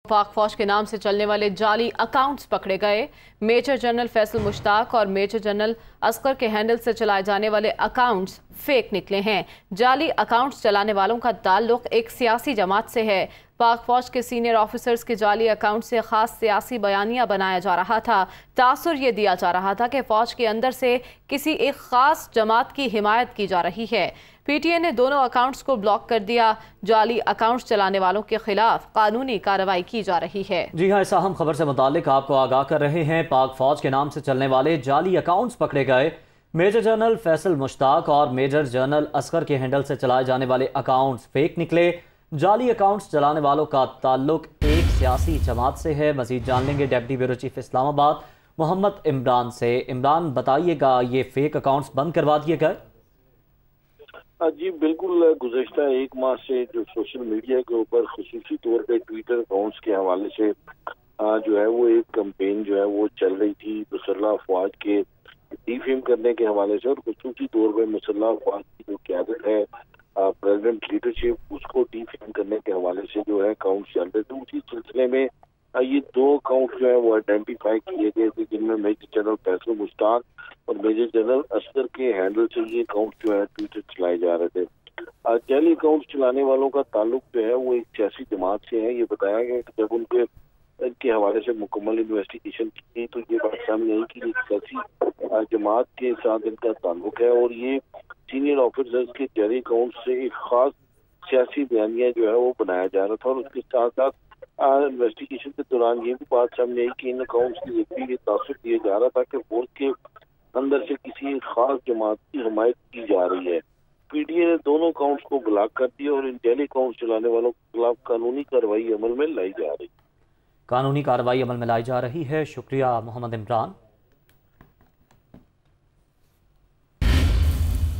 पाक फौज के नाम से चलने वाले जाली अकाउंट्स पकड़े गए। मेजर जनरल फैसल मुश्ताक और मेजर जनरल असगर के हैंडल से चलाए जाने वाले अकाउंट्स फेक निकले हैं। जाली अकाउंट्स चलाने वालों का ताल्लुक एक सियासी जमात से है। पाक फौज के सीनियर ऑफिसर्स के जाली अकाउंट से खास सियासी बयानिया बनाया जा रहा था। तासुर ये दिया जा रहा था कि फौज के अंदर से किसी एक खास जमात की हिमायत की जा रही है। पीटीए ने दोनों अकाउंट्स को ब्लॉक कर दिया। जाली अकाउंट्स चलाने वालों के खिलाफ कानूनी कार्रवाई की जा रही है। जी हाँ, इस अहम खबर से मुतालिक आपको आगाह कर रहे हैं। पाक फौज के नाम से चलने वाले जाली अकाउंट्स पकड़े गए। मेजर जनरल फैसल मुश्ताक और मेजर जनरल असगर के हैंडल से चलाए जाने वाले अकाउंट्स फेक निकले। जाली अकाउंट्स चलाने वालों का ताल्लुक एक सियासी जमात से है। मजीद जान लेंगे deputy bureau chief Islamabad Mohammad Imran से। इमरान, बताइएगा, ये फेक अकाउंट्स बंद करवा दिए गए? जी बिल्कुल, गुज़श्ता एक माह से जो सोशल मीडिया के ऊपर खुसूसी तौर पे ट्विटर अकाउंट्स के हवाले से जो है वो एक कैंपेन जो है वो चल रही थी मुसल्लह अफवाज के डिफेम करने के हवाले से, और खुसूसी तौर पे मुसल्लह अफवाज की जो क़यादत है, प्रेसिडेंट लीडरशिप, उसको डिफेम करने के हवाले से जो है अकाउंट्स चल रहे थे। उसी सिलसिले में ये दो अकाउंट जो है वो आइडेंटिफाई किए गए थे, जिनमें मेजर जनरल फैसल मुश्ताक और मेजर जनरल असगर के हैंडल से ये अकाउंट जो है ट्विटर चलाए जा रहे थे। जाली अकाउंट चलाने वालों का ताल्लुक जो है वो एक सियासी जमात से है। ये बताया गया कि जब इनके हवाले से मुकम्मल इन्वेस्टिगेशन की तो ये बात सामने आई कि एक सियासी जमात के साथ इनका ताल्लुक है, और ये सीनियर ऑफिसर्स के जाली अकाउंट से एक खास सियासी बयानिया जो है वो बनाया जा रहा था। और उसके साथ साथ इन्वेस्टिगेशन के दौरान ये भी बात सामने आई कि इन अकाउंट्स की जिक्री तासुर दिया जा रहा था कि वोट के अंदर से किसी एक खास जमात की हिमायत की जा रही है। पीटीए ने दोनों अकाउंट्स को ब्लॉक कर दिया और इन जाली अकाउंट चलाने वालों के खिलाफ कानूनी कार्रवाई अमल में लाई जा रही है। कानूनी कार्रवाई अमल में लाई जा रही है। शुक्रिया मोहम्मद इमरान।